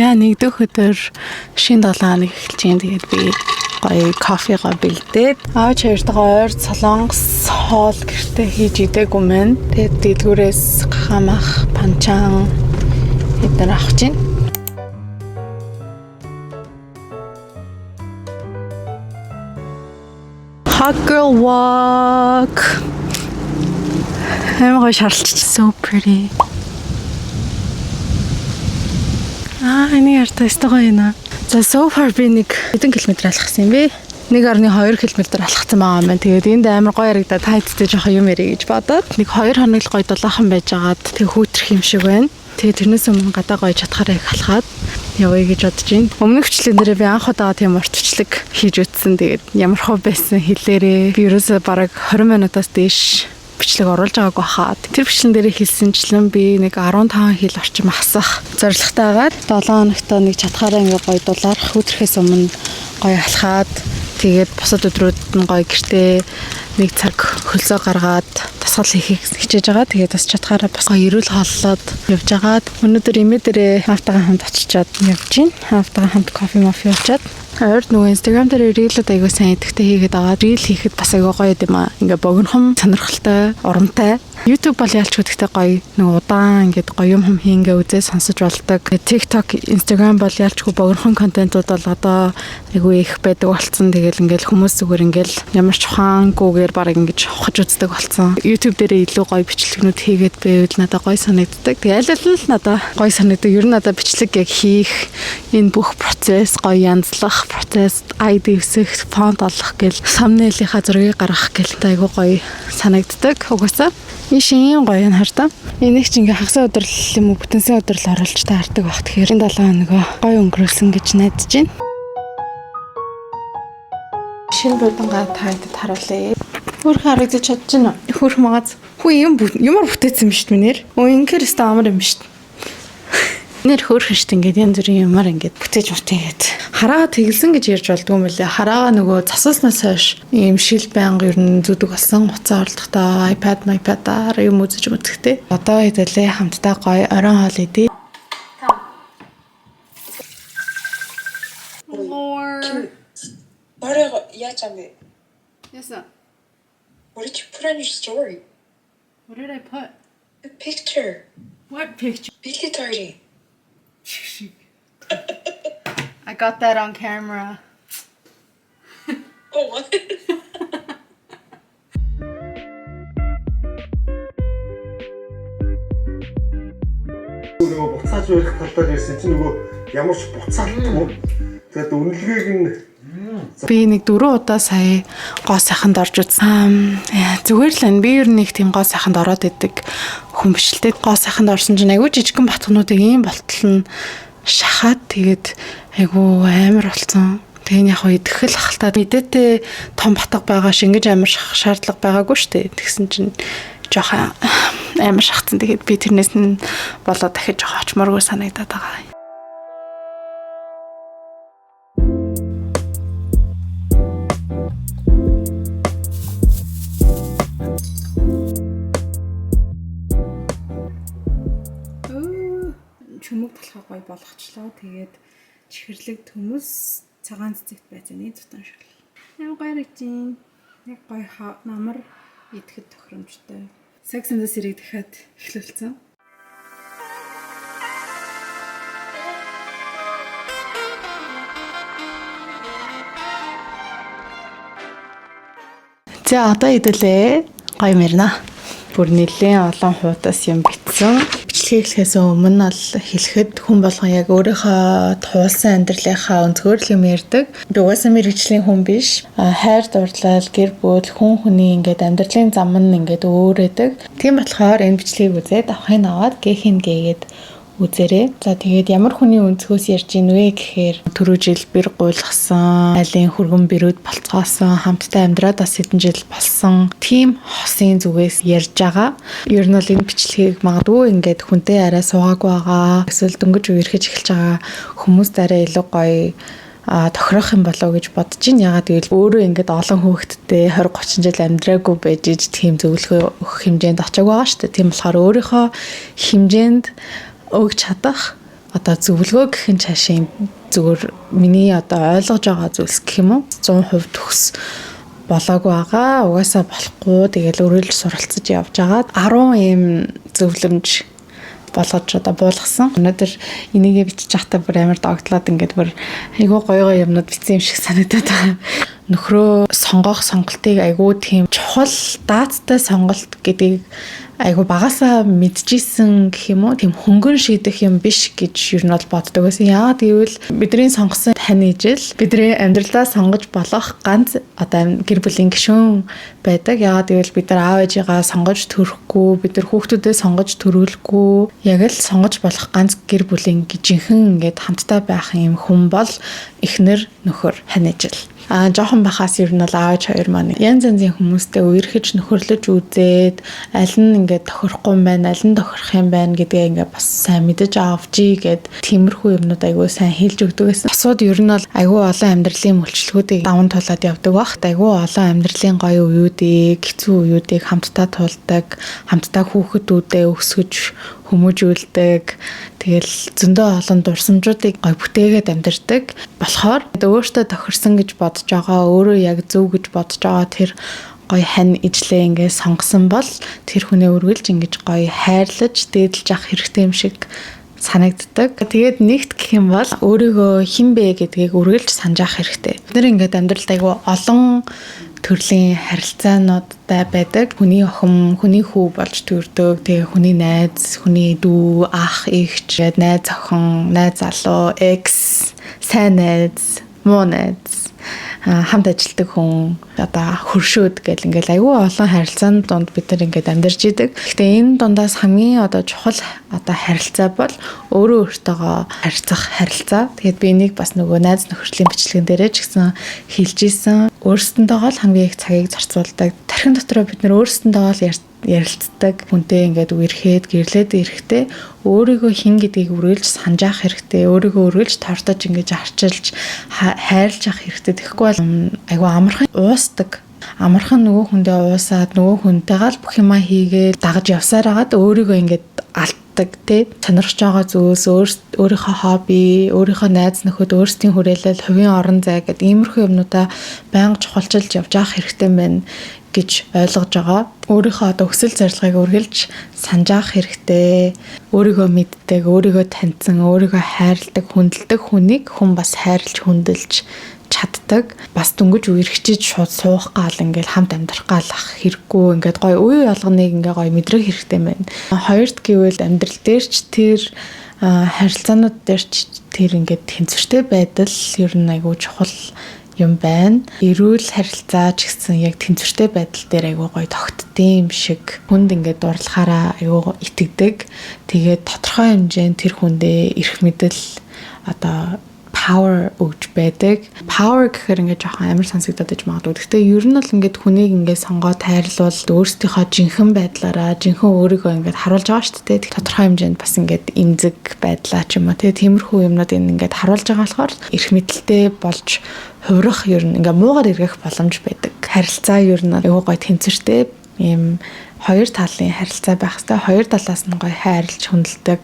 За нэгдүгээр өдөр шинэ 7 хоног эхэлж байна. Тэгээд би гоё кофегаа бэлдээд аав чиртээ ойр солонгос хоол гэртээ хийж идээгүй мэн. Тэгээд дэлгүүрээс хамах панчаан эдгээр авах чинь. Hot girl walk. Амар шарлж so pretty. Энийг артистгаа байна. За so far би нэг хэдэн километр алхсан юм бэ? 1.2 км алхсан байгаа юм байна. Тэгээд энд амар гоё яригдаад тайцтай жоохон юм ярих гэж бодоод нэг 2 хоног л гоё дулаахан байжгаад тэг хүүтрэх юм шиг байна. Тэгээд тэрнээс өмнө гадаа гоё чадхаараа их алхаад явъя гэж бодож байна. Өмнөх бичлэгэн дээр би анх удаа тийм уртчлаг хийж үтсэн. Тэгээд ямар хөө байсан хэлээрээ би ерөөсөө бараг 20 минутаас дээш бичлэг оруулж байгаагүй хаад. Тэр бичлэн дээр хэлсэнчлэн би нэг 15 хил орчим асах зорилготойгаад 7 хоногт нэг чадхаараа ингээ гоё дулаарах өдрөхөөс өмнө гоё алхаад тэгээд бусад өдрүүд нь гоё гэртээ нэг цаг хөлсөө гаргаад тасгал хийхийг хичээж байгаа. Тэгээд бас чадхаараа бас гоё эрүүл хооллоод явж байгаад өнөөдөр имээ дээрээ автагаа хамт очичоод явж байна. Автагаа хамт кофе уулзаад ойрд нөгөө Instagram дээр рийлүүд аягүй сайн идэхтэй хийгээд байгаа. Рил хийхэд бас аягүй гоё юм аа. Ингээ богинохон сонирхолтой, урамтай. YouTube бол ялч гэдэгтэй гоё нэг удаан ингээд гоё юм хийнгээ үзээ сонсож болдог. TikTok, Instagram бол ялчгүй богинохон контентууд бол одоо аягүй их байдаг болсон. Тэгэл ингээл хүмүүс зүгээр ингээл ямар ч ухаангүйгээр бараг ингэж ухаж үздэг болсон. YouTube дээр илүү гоё бичлэгнүүд хийгээд байвал надад гоё санагддаг. Тэгээ аль аль нь надад гоё санагддаг. Ер нь надад бичлэг яг хийх энэ бүх процесс гоё янзлах процесс, ID өсөх, фонт олох гэл thumbnail-ийнхаа зургийг гаргах гэл айгүй гоё санагддаг. Угаасаа ийм гоё юм хар та. Энийг ч ингээ хагас өдрөл юм уу бүтэнсэн өдрөл оруулж таардаг багт тэгэхээр энэ 7 хоногоо гоё өнгөрүүлсэн гэж найдаж байна. Шинэ будангаа таадаг харуулъя. Хөрх харагдаж чадж байна. Хөрх магаз. Хүү ямар бүтээсэн юм шүү дээ нэр. Ингээр өстө амар юм шүү дээ. Нэр хөрх штт ингээд янз бүрийн юмар ингээд бүтээж мөртгээд хараа тэгэлсэн гэж ярьж болдгоо юм лээ. Хараага нөгөө засааснаас хойш ийм шил байнга ер нь зүдэг болсон. Уцаа орлохдоо iPad-аар юм үзэж мэдхтэй. Одоо хэдэлээ хамтдаа гоё оройн хоол идэ. Lord. Бараа яаж юм бэ? Yes sir. What did you put on your story? What did I put? A picture. What picture? Billy Tardy. I got that on camera. Oh, what? Нөгөө буцааж барих талаар ярьсан чинь нөгөө ямар ч буцаалтгүй. Тэгээд үнэлгээг нь Би нэг 4 удаа сая гоо сайханд орж үзсэн. Зүгээр л энэ би ер нь нэг тийм гоо сайханд ороод идэг хүн биш л дээ. Гоо сайханд орсон чинь айгүй жижигхэн батгнуудыг ийм болтол нь шахаад тэгээд айгүй амар болсон. Тэгээд яг хоо идэхэл ахалтаа мэдээтэй том батга байгаа шиг ингэж амар шахах шаардлага байгаагүй шүү дээ. Тэгсэн чинь жоохон амар шахацсан. Тэгээд би тэрнээс нь болоод дахиж жоохон очмооргүй санагдаад байгаа. Чүмэг талхаа гоё болгочлоо. Тэгээд чихэрлэг төмөс цагаан цэцэгт байцааны зутан шиг. Ямар гоё рэгжин. Яг гоё намар идэхэд тохиромжтой. Sex and the City дахиад эхлүүлсэн. За одоо идэлээ. Гоё мэрнэ. Бүр нэлээд олон хуудас юм битсэн. Бичлэглэхээс өмнө бол хэлэхэд хүн болгон яг өөрийнхөө туулсан амьдралынхаа өнцгөр л юм ярьдаг. Би угаасаа мэргэжлийн хүн биш. Хайр дурлал, гэр бүл, хүн хүний ингээд амьдралын зам нь ингээд өөрөөдөг. Тийм болохоор энэ бичлэгийг үзээд авахын аваад гээхин гээгээд үзээрэй. За тэгээд ямар хүний өнцгөөс ярьж ийн вэ гэхээр түрүү жил бэр гуйлгасан, айлын хүргэн бэрүүд болцоосон, хамтдаа амьдраад бас хэдэн жил болсон. Тим хосын зүгээс ярьж байгаа. Ер нь бол энэ бичлэгийг магадгүй ингээд хүнтэй арай суугаагүй байгаа. Эсвэл дөнгөж үерхэж эхэлж байгаа хүмүүст арай илүү гоё тохирох юм болов уу гэж бодож байна. Ягаад гэвэл өөрөө ингээд олон хүүхэдтэй 20-30 жил амьдраагүй байж иж тийм зөвлөгөө өгөх хэмжээнд очиаг байгаа шүү дээ. Тийм болохоор өөрийнхөө хэмжээнд өгч чадах одоо зөвлөгөө гэх нь цаашаа зүгээр миний одоо ойлгож байгаа зүйлс гэх юм уу 100% төгс болоогүй байгаа. Угаасаа болохгүй. Тэгэл өрөөлж суралцаж явж байгаа. 10 ийм зөвлөмж болгож одоо буулгасан. Өнөөдөр энийгээ бичиж байхдаа бүр амар догтлоод ингээд бүр айгүй гоё юмнууд бичсэн юм шиг санагдаад байгаа. Нөхрөө сонгох сонголтыг айгүй тийм чухал даацтай сонголт гэдгийг айгүй багасаа мэдчихсэн гэх юм уу тийм хөнгөн шийдэх юм биш гэж юу нь бол боддог байсан. Яагаад гэвэл бидний сонгосон тань ижил бидний амьдралдаа сонгож болох ганц одоо гэр бүлийн гишүүн байдаг. Яагаад гэвэл бид нар аав ээжигаа сонгож төрөхгүй, бид нар хүүхдүүдээ сонгож төрүүлэхгүй. Яг л сонгож болох ганц гэр бүлийн жинхэнэ ингээд хамтдаа байх юм хүн бол эхнэр, нөхөр, хань ижил. Жохон бахаас ер нь бол аавч хоёр маань янз янзын хүмүүстэй үерхэж нөхөрлөж үзээд аль нь ингээд тохирохгүй юм байна, аль нь тохирох юм байна гэдгээ ингээд бас сайн мэдэж авчий гэд тиймэрхүү юмнууд айгүй сайн хэлж өгдөг гэсэн. Асууд ер нь бол айгүй олон амьдралын мөлчлөгүүдийг даван туулаад явдаг бах. Айгүй олон амьдралын гоё үеүүдийг, хэцүү үеүүдийг хамтдаа туулдаг, хамтдаа хүүхдүүдээ өсгөж хүмүүжүүлдэг. Тэгэл зөндөө олон дурсамжуудыг гой бүтээгээд амьдардаг. Болохоор өөртөө тохирсон гэж бодож байгаа, өөрөө яг зөв гэж бодож байгаа тэр гой хань ижлээ ингээд сонгосон бол тэр хүнээ үргэлж ингэж гой хайрлаж, дээдлж авах хэрэгтэй юм шиг санагддаг. Тэгээд нэгт гэх юм бол өөрийгөө хэн бэ гэдгийг үргэлж санаж авах хэрэгтэй. Бид нэр ингээд амьдралд айгүй олон төрлийн харилцаануудтай байдаг. Хүний охин, хүний хүү болж төрдөг. Тэгээ хүний найз, хүний дүү, ах, эгч, найз охин, найз залуу, экс, сайн найз, муу найз, хамт ажилладаг хүн, одоо хөршөөд гэл ингээл аюу олон харилцааны донд бид нар ингээд амьдарч идэг. Гэхдээ энэ дундаас хамгийн одоо чухал одоо харилцаа бол өөрөө өөртөөгөө харьцах харилцаа. Тэгээд би энийг бас нөгөө найз нөхөрлийн бичлэгэн дээрээ ч гэсэн хэлж исэн. Өөрсдөндөө л хамгийн их цагийг зарцуулдаг. Тархин дотроо бид нар өөрсдөндөө л ярилцдаг. Хүнтэй ингээд үерхэд гэрлээд ирэхдээ өөрийгөө хэн гэдгийг үргэлж санаж авах хэрэгтэй. Өөрийгөө үргэлж тортож ингээд арчилж хайрлаж авах хэрэгтэй. Тэгэхгүй бол айгу амархан уусдаг. Амархан нөгөө хүндээ уусаад нөгөө хүнтэйгээ л бүх юмаа хийгээд дагаж явсаар хагаад өөрийгөө ингээд алддаг тий. Сонирхож байгаа зүйлс өөрийнхөө хобби, өөрийнхөө найз нөхөд, өөрсдийн хүрээлэл, хувийн орон зай гэдэг иймэрхүү юмнуудаа байнга чухалчилж явж авах хэрэгтэй байна гэж ойлгож байгаа. Өөрийнхөө одоо хүсэл зорилгыг үргэлж санаж авах хэрэгтэй. Өөрийгөө мэддэг, өөрийгөө таньсан, өөрийгөө хайрладаг, хүндэлдэг хүнийг хүн бас хайрлж хүндэлж чаддаг. Бас дөнгөж үерхчиж шууд суух гал ингээл хамт амьдрах гал ах хэрэггүй. Ингээд гоё үе болгоныг ингээ гоё мэдрэх хэрэгтэй байна. Хоёрт гэвэл амьдрал дээр ч тэр харилцаанууд дээр ч тэр ингээд тэнцвэртэй байдал ер нь айгүй чухал юм байна. Эрүүл харилцаа ч гэсэн яг тэнцвэртэй байдал дээр айгүй гоё тогтдсон юм шиг хүнд ингээд дурлахаараа айгүй итгэдэг. Тэгээд тодорхой хэмжээнд тэр хүндээ эрх мэдэл одоо power өгж байдаг. Power гэхээр ингээд жоохон амар сонсогдоод иж магадгүй. Гэхдээ ер нь бол ингээд хүнийг ингээд сонгоод хайрлуул өөрсдийнхөө жинхэнэ байдлаараа жинхэнэ өөрийгөө ингээд харуулж байгаа шүү дээ. Тодорхой хэмжээнд бас ингээд имзэг байдлаа ч юм уу. Тэгээ тиймэрхүү юмнууд ингээд харуулж байгаа болохоор эрх мэдэлтэй болж хувирах ер нь ингээд муугар эргэх боломж байдаг. Харилцаа ер нь айгүй гоё тэнцвэртэй ийм хоёр талын харилцаа байх хэрэгтэй. Хоёр талаас нь гоё хайрлж хүндэлдэг.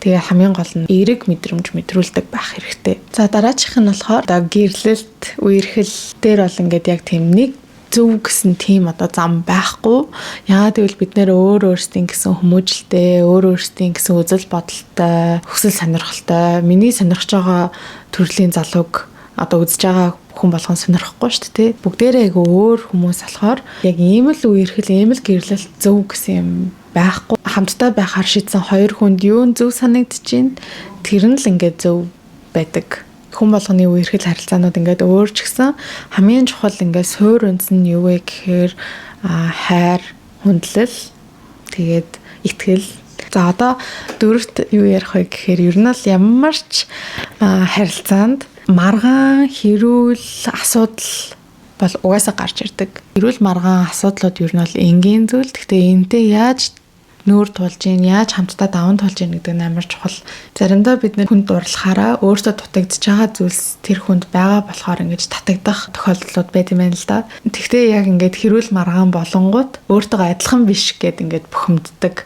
Тэгээ хамгийн гол нь эерэг мэдрэмж мэдрүүлдэг байх хэрэгтэй. За дараачих нь болохоор одоо гэрлэлт, үерхэл дээр бол ингээд яг тийм нэг зөв гэсэн тийм одоо зам байхгүй. Яагаад гэвэл бид нэр өөрсдийн гэсэн хүмүүжлтэй, өөрсдийн гэсэн үзэл бодолтой, хүсэл сонирхолтой. Миний сонирхож байгаа төрлийн залууг одоо үзэж байгаа хүн болгон сонирхгүй шүү дээ. Бүгдээрээ айгүй өөр хүмүүс болохоор яг ийм л үерхэл, ийм л гэрлэлт зөв гэсэн юм байхгүй. Хамтдаа байхаар шийдсэн хоёр хүнд юу зөв санагдчихээн тэр нь л ингээд зөв байдаг. Хүн болгоны үерхэл харилцаанууд ингээд өөр ч гэсэн хамгийн чухал ингээд суур үндэс нь юу вэ гэхээр хайр, хүндлэл, тэгээд итгэл. За одоо дөрөвт юу ярих вэ гэхээр ер нь л ямар ч харилцаанд маргаан, хэрүүл, асуудал бол угаасаа гарч ирдэг. Хэрүүл маргаан асуудлууд ер нь бол энгийн зүйл. Гэхдээ энтэй яаж нүүр тулж ийн, яаж хамтдаа даван тулж ийн гэдэг нь амар чухал. Заримдаа бид нэр хүнд дурлахаараа өөртөө дутагдж байгаа зүйлс тэр хүнд байгаа болохоор ингэж татагдах тохиолдлууд байт юм байна л да. Тэгвэл яг ингэж хэрүүл маргаан болонгууд өөртөө адилхан биш гэд ингэж бухимддаг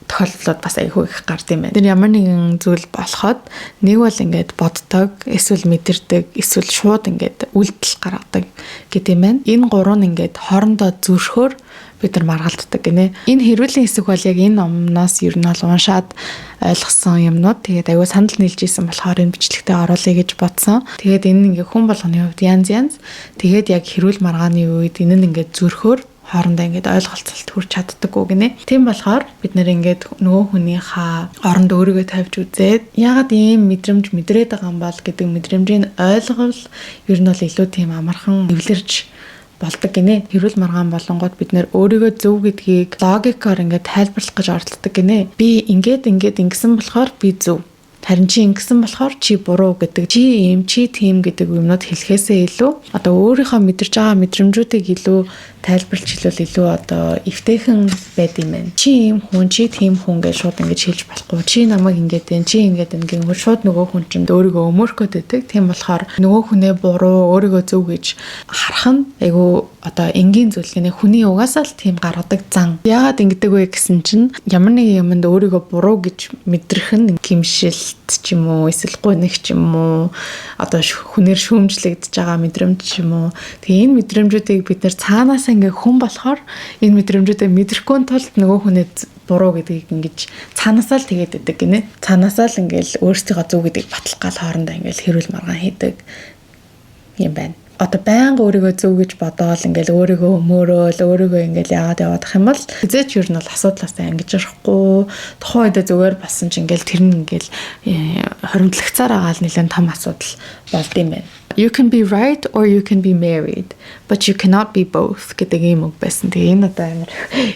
тохиолдлууд бас айгүй их гард юм байна. Тэр ямар нэгэн зүйл болоход нэг бол ингээд боддог, эсвэл мэдэрдэг, эсвэл шууд ингээд үйлдэл гаргадаг гэдэг юм байна. Энэ гурав нь ингээд хоорондоо зөршөхөөр бид нар маргалддаг гинэ. Энэ хэрүүлийн хэсэг бол яг энэ номноос ер нь бол уншаад ойлгосон юмнууд. Тэгээд аюу санал нийлж исэн болохоор энэ бичлэгтээ оруулъя гэж бодсон. Тэгээд энэ ингээ хүн болгоны хувьд янз. Тэгээд яг хэрүүл маргааны үед энэ нь ингээ зөрхөөр хоорондоо ингээд ойлголцолт хүрч чаддаггүй гинэ. Тийм болохоор бид нэр ингээд нөгөө хүнийхээ оронд өөрийгөө тавьж үзээд ягаад ийм мэдрэмж мэдрээд байгаа юм бол гэдэг мэдрэмжийг ойлгол ер нь бол илүү тийм амархан эвлэрж болдог гинэ. Хэрүүл маргаан болонгууд бид нэр өөрийгөө зөв гэдгийг логикоор ингээд тайлбарлах гэж оролддог гинэ. Би ингээд ингэсэн болохоор би зөв. Харин чи ингэсэн болохоор чи буруу гэдэг, чи ийм, чи тийм гэдэг юмнууд хэлэхээсээ илүү одоо өөрийнхөө мэдэрч байгаа мэдрэмжүүдийг илүү тайлбарлаж хэлвэл илүү одоо эвтэйхэн байд юм байна. Чи ийм хүн, чи тийм хүн гэж шууд ингэж хэлж болохгүй. Чи намайг ингэж дээ, чи ингэж ингэнгүүт шууд нөгөө хүн чинь өөрийгөө өмөрөхөд байдаг. Тийм болохоор нөгөө хүнээ буруу, өөрийгөө зөв гэж харах нь айгүй одоо энгийн зүйл гэнэ. Хүний угаасаа л тийм гаргадаг зан. Яагаад ингэдэг вэ гэсэн чинь ямар нэг юмд өөрийгөө буруу гэж мэдрэх нь гимшилт ч юм уу, эсвэл гонх ч юм уу, одоо хүнээр шүүмжлэгдэж байгаа мэдрэмж ч юм уу. Тэгээ энэ мэдрэмжүүдийг бид нэр цаанаас ингээ хүн болохоор энэ мэдрэмжүүдээ мэдрэхгүй тулд нөгөө хүнээ буруу гэдгийг ингэж цаанаасаа л тэгээд өгдөг гинэ. Цаанаасаа л ингээл өөрсдийнхөө зөв гэдгийг батлах гал хоорондоо ингээл хэрүүл маргаан хийдэг юм байна. Одоо байнга өөрийгөө зөв гэж бодоол ингээл өөрийгөө өмөөрөөл өөрийгөө ингээл яагаад яваадах юм бол хизээч юу нь бол асуудлаасаа ангиж ярихгүй тухайн үедээ зүгээр басан ч ингээл тэр нь ингээл хоримтлагцаар байгаа л нэлээд том асуудал болд юм байна. You can be right or you can be married, but you cannot be both гэдэг юм үг байсан. Тэгээ энэ одоо амар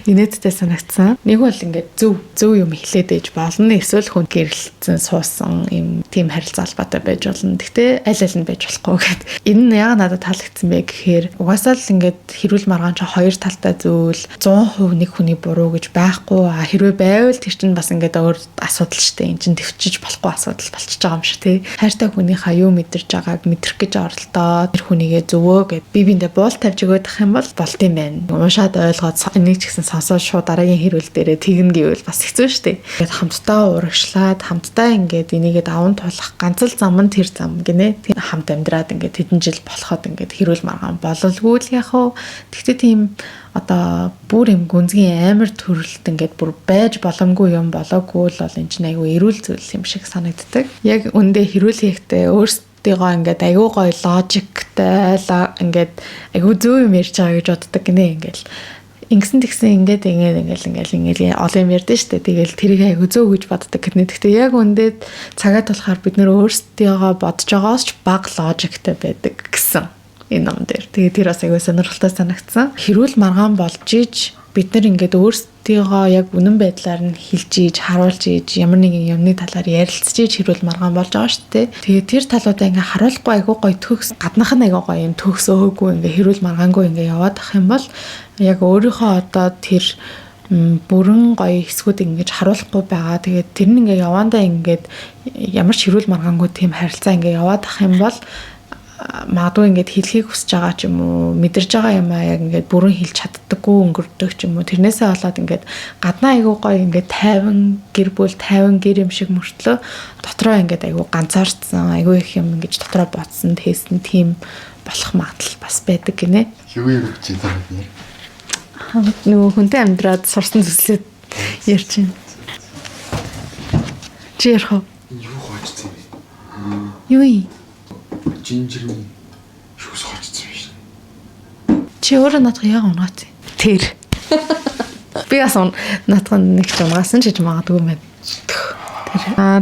инээдтэй санагдсан. Нэг бол ингээд зөв юм хэлээд ээж болно. Эсвэл хүн гэрэлтсэн суусан юм тийм харилцаа албатай байж болно. Гэхдээ аль нь байж болохгүй гэхэд энэ нь яг надад таалагдсан бэ гэхээр угаасаа л ингээд хэрүүл маргаан ч хоёр талтай зүйл 100% нэг хүний буруу гэж байхгүй. Хэрвээ байвал тэр чинь бас ингээд өөр асуудал штэ. Энд чинь төвчж болохгүй асуудал болчихж байгаа юм шиг тий. Хайртай хүнийхээ юу мэдэрч байгааг мэдрэх гэж оролдоо тэр хүнийгээ зөвөө гэд би биндээ буул тавьж өгөх юм бол болт юм байна. Уншаад ойлгоод энийг ч гэсэн сонсоод шууд дараагийн хэрүүл дээрээ тэгнэ гэвэл бас хэцүү шүү дээ. Ингээд хамтдаа урагшлаад хамтдаа ингээд энийгээ даван тулах ганц л зам нь тэр зам гинэ. Тийм хамт амьдраад ингээд хэдэн жил болоход ингээд хэрүүл маргаан бололгүй л яах вэ? Тэгтээ тийм одоо бүр юм гүнзгий амар төрөлт ингээд бүр байж боломгүй юм болоогүй л бол энэ чинь айгүй эрүүл зүйл юм шиг санагддаг. Яг үндэ хэрүүл хийхдээ өөрсдийгөө ингээд айгүй гоё логиктэй ингээд айгүй зөв юм ярьж байгаа гэж боддог гинэ ингээл ингэсэн тэгсэн ингээд олон юм ярьдэн штэ. Тэгэл тэрийг айгүй зөв гэж боддог гэнэ. Гэхдээ яг үндэ цагаат болохоор бид нөр өөрсдийгөө бодож байгаас ч бага логиктэй байдаг гэсэн энэ ном дээр. Тэгээ тэр бас айгүй сонирхолтой санагдсан. Хэрүүл маргаан болж иж бид нар ингээд өөрсдийгөө яг үнэн байдлаар нь хэлж иж, харуулж иж, ямар нэгэн юмны талаар ярилцж иж хэрүүл маргаан болж байгаа шүү дээ. Тэгээ тэр талуудаа ингээ харуулахгүй айгүй гоё төгс, гаднах нь айгүй гоё юм төгс өөгөө ингээ хэрүүл маргаангүй ингээ яваад ах юм бол яг өөрийнхөө одоо тэр бүрэн гоё хэсгүүд ингэж харуулахгүй байгаа. Тэгээд тэр нь ингээ явандаа ингээд ямар ч хэрүүл маргаангүй тийм харилцаа ингээ яваад ах юм бол магадгүй ингээд хэлхийг хүсэж байгаа ч юм уу мэдэрж байгаа юм аа яг ингээд бүрэн хэлж чаддаггүй өнгөрдөг ч юм уу тэрнээсээ болоод ингээд гаднаа айгуу гоё ингээд 50 гэр бүл 50 гэр юм шиг мөртлөө дотроо ингээд айгуу ганцаарцсан айгуу их юм ингэж дотроо бодсон тестэн тийм болох магадлал бас байдаг гинэ. Юу ярьж байгаа юм бэ? Нөгөө хүнтэй амьдраад сурсан зүйлсээ ярьж байна. Чи ярих уу? Юу хоцсон юм бэ? Юу юм? Жинжирний шүүс хоцсон биш. Чи өөрөө надад яг унгаац. Тэр. Би бас надад нэг ч унгаасан ч гэж магадгүй юм байна.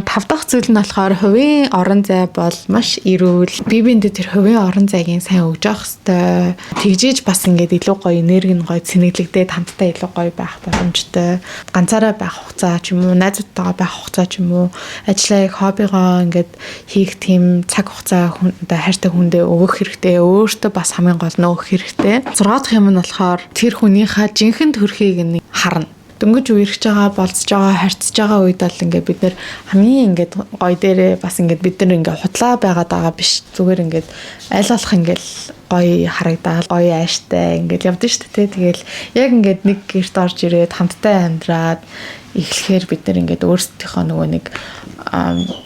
Тав дахь зүйл нь болохоор хувийн орон зай бол маш эрүүл. Бие биендээ тэр хувийн орон зайгийн сайн өгж явах хэрэгтэй. Тэгжиж бас ингээд илүү гоё энерги нь гоё цэнэглэгдээд хамтдаа илүү гоё байх боломжтой. Ганцаараа байх хугацаа ч юм уу, найзуудтайгаа байх хугацаа ч юм уу, ажлаа яг хоббигоо ингээд хийх тийм цаг хугацаа хайртай хүндээ өгөх хэрэгтэй. Өөртөө бас хамгийн гол нь өгөх хэрэгтэй. 6 дахь юм нь болохоор тэр хүнийхээ жинхэнэ төрхийг нь харна. дөнгөж үерхэж байгаа, болцож байгаа, харьцаж байгаа үед бол ингээд бид нэр хамгийн ингээд гоё дээрээ бас ингээд бид нар ингээд худлаа байгаад байгаа биш. Зүгээр ингээд аль болох ингээд гоё харагдаад, гоё ааштай ингээд явдсан шүү дээ. Тэгэл яг ингээд нэг гэрт орж ирээд хамтдаа амьдраад эхлэхээр бид нар ингээд өөрсдийнхөө нөгөө нэг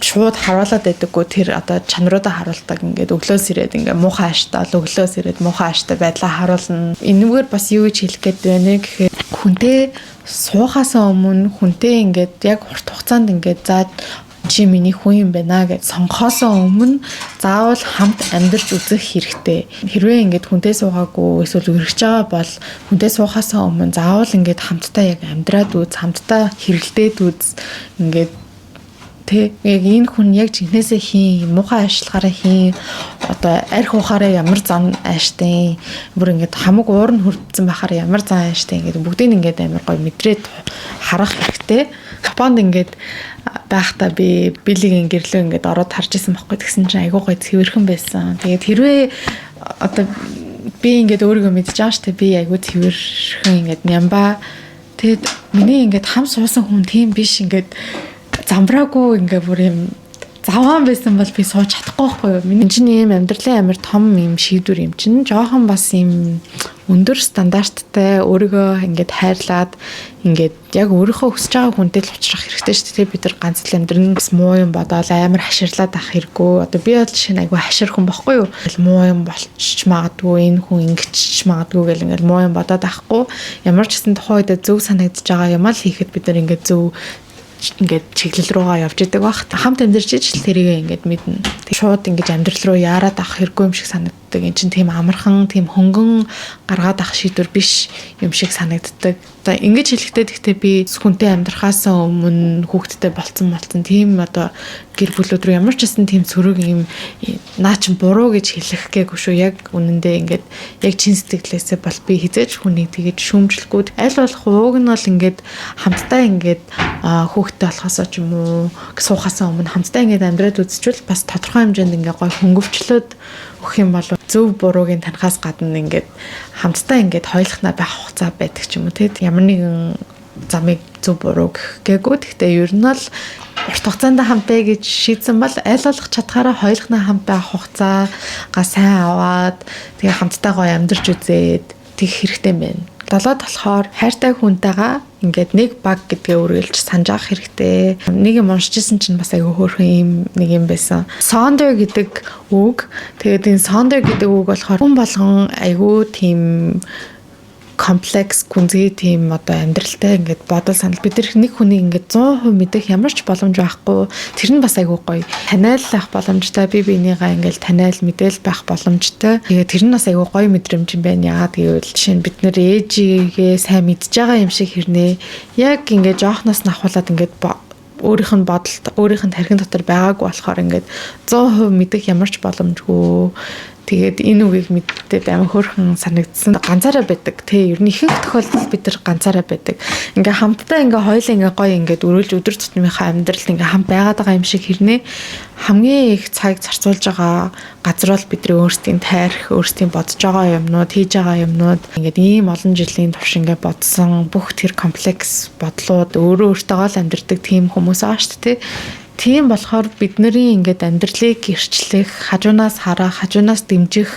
шууд харуулад байдаггүй тэр одоо чанаруудаа харуулдаг ингээд өглөөс ирээд ингээд муухай ааштай бол өглөөс ирээд муухай ааштай байдлаа харуулна. Энэгээр бас юу гэж хэлэх гээд байна гэхээр хүнтэй суухаасаа өмнө хүнтэй ингээд яг урт хугацаанд ингээд заа чи миний хүн юм байна гэж сонгохоосоо өмнө заавал хамт амьдарч үзэх хэрэгтэй. Хэрвээ ингээд хүнтэй суугаагүй эсвэл үргэж байгаа бол хүнтэй суухаасаа өмнө заавал ингээд хамтдаа яг амьдраад үз, хамтдаа хэрэлдээд үз. Ингээд тэг яг энэ хүн яг жинхнээсээ хийн, муухай ажиллахаараа хийн, одоо арх ухаараа ямар зан ааштай, бүр ингээд хамаг уур нь хүрдсэн байхаараа ямар зан ааштай ингээд бүгдийг ингээд амар гоё мэдрээд харах хэрэгтэй. Японд ингээд байхдаа би билигийн гэрлөө ингээд ороод харж исэн байхгүй тэгсэн чинь айгуу гоё цэвэрхэн байсан. Тэгээд хэрвээ одоо би ингээд өөрийгөө мэдж байгаа штэ би айгуу цэвэрхэн ингээд нямба. Тэгэд миний ингээд хам суусан хүн тийм биш ингээд замбраагүй ингээ бүр юм заваан байсан бол би сууж чадахгүй байхгүй юу. Миний чинь ийм амьдралын амар том юм шийдвэр юм чинь жоохон бас ийм өндөр стандарттай өөрийгөө ингээд хайрлаад ингээд яг өөрийнхөө хүсэж байгаа хүнтэй л уулзах хэрэгтэй шүү дээ. Бид нар ганц л амьдрын бас муу юм бодоод амар хаширлаад авах хэрэггүй. Одоо би бол жишээ нь айгүй хашир хүн байхгүй юу. Муу юм болчих магадгүй, энэ хүн ингэчих магадгүй гэл ингээд муу юм бодоод авахгүй. Ямар ч гэсэн тухайн үед зөв санагдаж байгаа юм аа л хийхэд бид нар ингээд зөв ингээд чиглэл руугаа явж идэг баг. Хамт амьдарч ижил тэрийг ингээд мэднэ. Шууд ингээд амьдрал руу яарад авах хэрэггүй юм шиг санагддаг. Энэ чинь тийм амархан, тийм хөнгөн гаргаад авах шийдвэр биш юм шиг санагддаг. За ингэж хэлэхдээ гэхдээ би хүнтэй амьдрахаас өмнө хүүхдтэй болцсон тийм одоо гэр бүлүүд рүү ямар ч гэсэн тийм сөрөг юм наа чин буруу гэж хэлэх гээгүй шүү. Яг үнэндээ ингээд яг чин сэтгэлээсээ бол би хизээж хүнийг тэгэж шүүмжлэхгүй. Аль болох ууг нь бол ингээд хамтдаа ингээд хүүхдтэй болохоосоо ч юм уу суухаасаа өмнө хамтдаа ингээд амьдраад үзчихвэл бас тодорхой хэмжээнд ингээд гой хөнгөвчлөөд өгөх юм бол зөв буруугийн танхаас гадна ингээд хамтдаа ингээд хойлохнаа байх хугацаа байдаг ч юм уу тийм ямар нэгэн замыг зөв буруу гэхгүй. Гэхдээ ер нь л урт хугацаанд хамтаа гэж шийдсэн бол аль болох чадхаараа хойлохнаа хамт байх хугацаагаа сайн аваад тэгээ хамтдаа гоё амьдарч үзээд тэг хэрэгтэй юм байна. Долоод болохоор хайртай хүнтэйгээ ингээд нэг баг гэдгээ үргэлж санаж авах хэрэгтэй. Нэг юм уншижсэн чинь бас айгүй хөөрхөн юм нэг юм байсан. Sonder гэдэг үг. Тэгээд энэ Sonder гэдэг үг болохоор хүн болгон айгүй тийм комплекс гүнзгий тийм одоо амьдралтай ингээд бодол санал бид нар нэг хүнийг ингээд 100% мэдэх ямар ч боломж байхгүй. Тэр нь бас айгүй гоё. Таниалах боломжтой, бие биенийгаа ингээд таниал мэдээл байх боломжтой. Тэгээд тэр нь бас айгүй гоё мэдрэмж юм байна. Яагаад гэвэл жишээ нь бид нар ээжигээ сайн мэдж байгаа юм шиг хэрнээ яг ингээд жоохноос нь ахуулаад ингээд өөрийнх нь бодолд өөрийнх нь тархин дотор байгаагүй болохоор ингээд 100% мэдэх ямар ч боломжгүй. Тэгээд энэ үгийг мэдээд амар хөөрхөн санагдсан. Ганцаараа байдаг. Тэ ер нь ихэнх тохиолдолд бид нар ганцаараа байдаг. Ингээ хамтдаа ингээ хоёулаа ингээ гоё ингээ өрөөлж өдөр тутмынхаа амьдралд ингээ хамт байгаад байгаа юм шиг хэрнээ хамгийн их цаг зарцуулж байгаа газар бол бидний өөрсдийн тайрх, өөрсдийн бодож байгаа юмнууд, хийж байгаа юмнууд ингээ ийм олон жилийн турш ингээ бодсон бүх тэр комплекс бодлууд өөрөө өөртөөгөө л амьдэрдэг тийм хүмүүс байгаа шүү дээ. Тийм болохоор бидний ингээд амьдралыг гэрчлэх, хажуунаас харах, хажуунаас дэмжих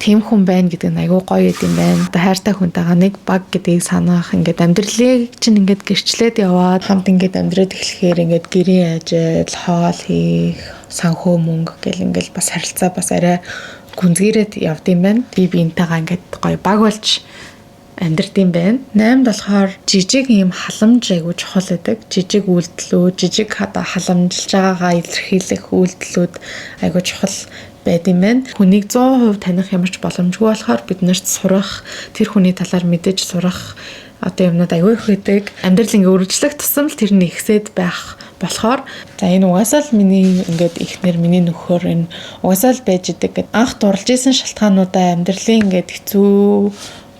тийм хүн байна гэдэг нь айгүй гоё юм байна. Хайртай хүнтэйгээ нэг баг гэдгийг санах, ингээд амьдралыг чинь ингээд гэрчлээд яваад хамт ингээд амьдраад эхлэхээр ингээд гэрийн ажил, хоол хийх, санхүү мөнгө гэл ингээд бас харилцаа бас арай гүнзгийрээд явд юм байна. Би биентэйгээ ингээд гоё баг болж амьдрт юм байна. 8-д болохоор жижиг юм халамж айгуу чухал байдаг. Жижиг үйлдэлүүд, жижиг халамжилж байгаагаа илэрхийлэх үйлдэлүүд айгуу чухал байд юм байна. Хүнийг 100% таних ямар ч боломжгүй болохоор бид нарт сурах, тэр хүний талаар мэдэж сурах одоо юмнууд айгүй их байдаг. Амьдрал ингээ үргэлжлэх тусам л тэр нь ихсээд байх болохоор за энэ угаасаа л миний ингээд ихнэр миний нөхөр энэ угаасаа л байж идэг гэд анх дурлж исэн шалтгаануудаа амьдралын ингээд хэцүү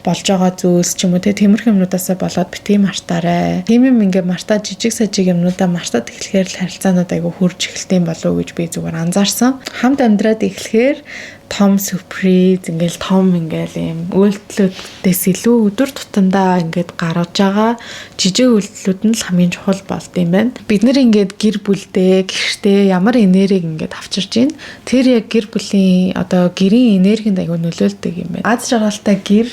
болж байгаа зүйлс ч юм уу тиймэрхүү юмнуудаасаа болоод битгий мартаарай. Тийм юм ингээ мартаа жижиг сажиг юмнуудаа мартаад эхлэхээр л харилцаанууд айгүй хурж эхэлдэм болов уу гэж би зүгээр анзаарсан. Хамт амьдраад эхлэхээр том сюрприз ингээл том ингээл юм үйлдэлүүдээс илүү өдөр тутамдаа ингээд гаргаж байгаа жижиг үйлдэлүүд нь л хамгийн чухал болд юм байна. Бид нэр ингээд гэр бүлдээ гэртээ ямар энерги ингээд авчирж байна. Тэр яг гэр бүлийн одоо гэрийн энергинд аягүй нөлөөлдөг юм байна. Аз жаргалтай гэр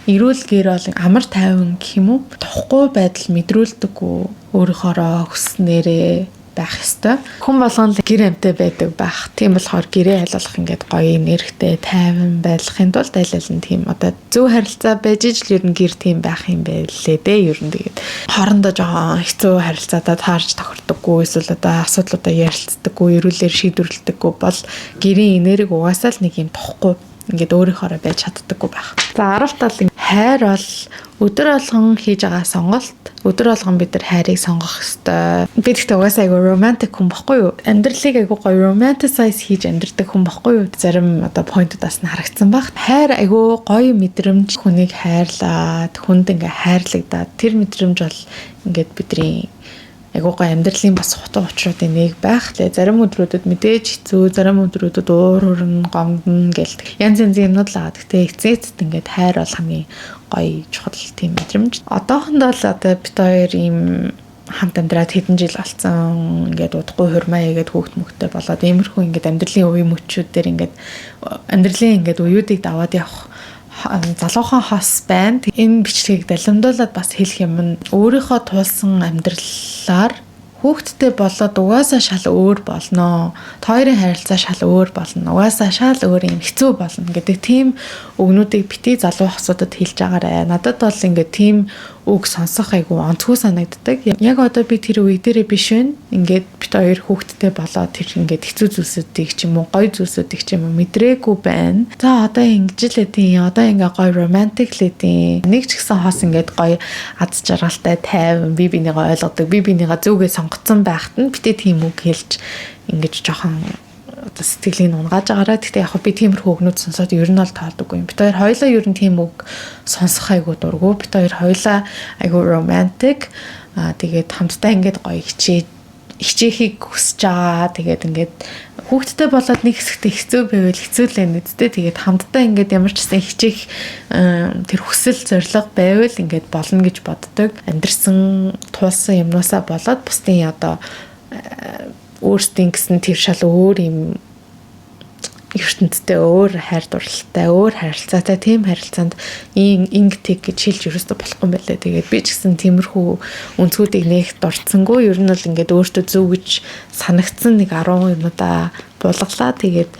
эрүүл гэр бол амар тайван гэх юм уу? Тохгүй байдал мэдрүүлдэггүй өөрийнхоороо хүснээрээ байх ёстой. Хүн болгон л гэр амтай байдаг байх. Тийм болохоор гэрээ хайлуулах ингээд гоё энергитэй, тайван байхын тулд аль аль нь тийм одоо зөв харилцаа байж ижил ер нь гэр тийм байх юм байлээ дээ. Ер нь тэгээд хоорондоо жоохон хэцүү харилцаатаа таарч тохирдоггүй эсвэл одоо асуудлуудаа ярилцдаггүй, эрүүлэр шийдвэрлэдэггүй бол гэрийн энерги угаасаа л нэг юм тохгүй ингээд өөрийнхоороо байж чаддаггүй байх. За 10 тал хайр бол өдөр болгон хийж байгаа сонголт. Өдөр болгон бид нар хайрыг сонгох ёстой. Би тэгтээ угаасаа айгу романтик хүн баггүй юу? Амьдралыг айгу гоё romanticize хийж амьдрдаг хүн баггүй юу? Зарим одоо поинтудаас нь харагдсан баг. Хайр айгу гоё мэдрэмж, хүнийг хайрлаад, хүнд ингээ хайрлагдаад тэр мэдрэмж бол ингээд бидний айгу гоё амьдралын бас хутга учруудын нэг байх лээ. Зарим өдрүүдэд мэдээж хэцүү, зарим өдрүүдэд уур хүрэн, гомдно гэл янз янзын юмнууд л байгаа. Гэтэ эцээцэд ингээд хайр бол хамгийн гоё чухал тийм мэдрэмж. Одоохондоо л одоо бит хоёр ийм хамт амьдраад хэдэн жил болсон. Ингээд удахгүй хурмаа игээд хүүхд мөхтэй болоод иймэрхүү ингээд амьдралын үе мөчүүд дээр ингээд амьдралын ингээд уюудыг даваад явах залуухан хос байна. Энэ бичлэгийг далимдуулаад бас хэлэх юм нь өөрийнхөө туулсан амьдралаар хүүхдтэй болоод угаасаа шал өөр болно. Хоёрын харилцаа шал өөр болно. Угаасаа шал өөр юм хэцүү болно гэдэг тийм өгнүүдийг бити залуу хосуудад хэлж агаарай. Надад бол ингээд тийм үг сонсох айгу онцгүй санагддаг. Яг одоо би тэр үе дээрээ биш вэ? Ингээд бит хоёр хүүхдтэй болоод тэр ингээд хэцүү зүйлсүүдийг ч юм уу, гоё зүйлсүүдийг ч юм уу мэдрээгүй байна. За одоо ингэж л эдийн, одоо ингээ гоё романтик л эдийн. Нэг ч гэсэн хос ингээд гоё аз жаргалтай, тайван, би бинийгаа ойлгодог, би бинийгаа зүгээ сонгоцсон байхад нь битээ тийм үг хэлж ингэж жоохон одоо сэтгэлийн унгааж байгаараа. Гэхдээ яг би тиймэрхүү өгнүүд сонсоод ер нь бол таалдаггүй юм. Бид хоёр хоёлаа ер нь тийм үг сонсох айгуу дурггүй. Бид хоёр хоёлаа айгуу романтик. Тэгээд хамтдаа ингээд гоё хичээхийг хүсэж байгаа. Тэгээд ингээд хүүхдтэй болоод нэг хэсэгтээ хэцүү байвал хэцүү л энэ үсттэй. Тэгээд хамтдаа ингээд ямар ч гэсэн хичээх тэр хүсэл зориг байвал ингээд болно гэж боддог. Амьдрсан туулсан юмнуусаа болоод бусдын одоо өөрсдийн гэсэн тэр шал өөр юм ертөнцтэй өөр хайр дурлалтай, өөр харилцаатай тийм харилцаанд инг тэг гэж хэлж ерөөсөө болохгүй юм байлаа. Тэгээд би ч гэсэн тиймэрхүү өнцгүүдийг нэг дурдсангүй. Ер нь бол ингээд өөртөө зөв гэж санагдсан нэг 10 юмудаа булгалаа. Тэгээд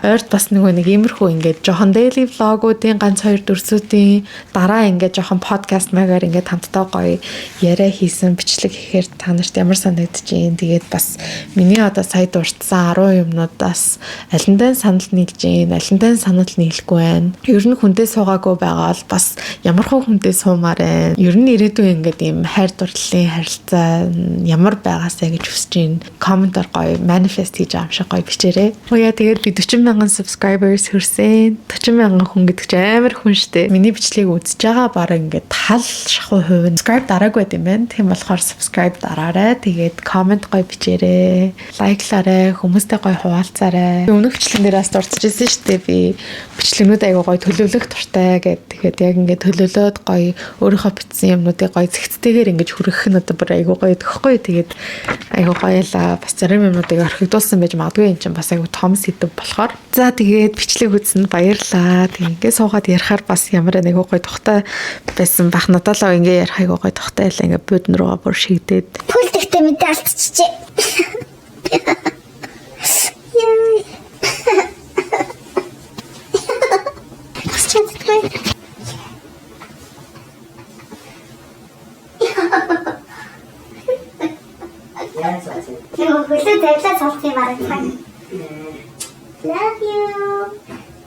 ойрт бас нэг иймэрхүү ингээд жоохон daily vlog-уудын ганц 2 дүрсүүдийн дараа ингээд жоохон podcast магаар ингээд хамтдаа гоё яриа хийсэн бичлэг хийхээр та нарт ямар санагдаж байна. Тэгээд бас миний одоо сая дурдсан 10 юмнуудаас алиндаа санал нийлж байна, алиндаа санал нийлэхгүй байна. Ер нь хүнтэй суугаагүй байгаа бол бас ямар хүнтэй суумаар байна. Ер нь ирээдүйн ингээд ийм хайр дурлалын харилцаа ямар байгаасаа гэж хүсэж байна. Комментаар гоё manifest хийж байгаа юм шиг гоё бичээрэй. Яа тэгээд би 40,000 subscribers хүрсэн. 40,000 хүн гэдэг чинь амар хүн штэ. Миний бичлэгийг үзэж байгаа бараг ингээд тал шахуу хувь нь subscribe дараагүй юм байна. Тийм болохоор subscribe дараарай. Тэгээд comment гоё бичээрэй. Лайклаарай. Хүмүүстэй гоё хуваалцаарай. Өмнөх бичлэгэн дээрээс дурдж ирсэн штэ. Би бичлэгнүүд айгуу гоё төлөвлөх дуртай гэдэг. Тэгээд яг ингээд төлөвлөөд гоё өөрийнхөө бичсэн юмнуудыг гоё зэгцтэйгээр ингээд хүргэх нь одоо бүр айгуу гоё төгөхгүй. Тэгээд айгуу гоёлаа. Бас зарим юмнуудыг орхигдуулсан байж магадгүй. Энэ чинь бас айгу том сэдв болохоор. За тэгээд бичлэг үзсэнд баярлалаа. Тэгээд суугаад ярихаар бас ямар нэг гоё тухтай байсан бах надад л ингээ ярих айгу гоё тухтай байлаа. Ингээ буудан руугаа бүр шигдээд. Пүлт ихтэй мэдээ алдчихжээ. Хөлөө тавилаа цолт юм аа. Love you.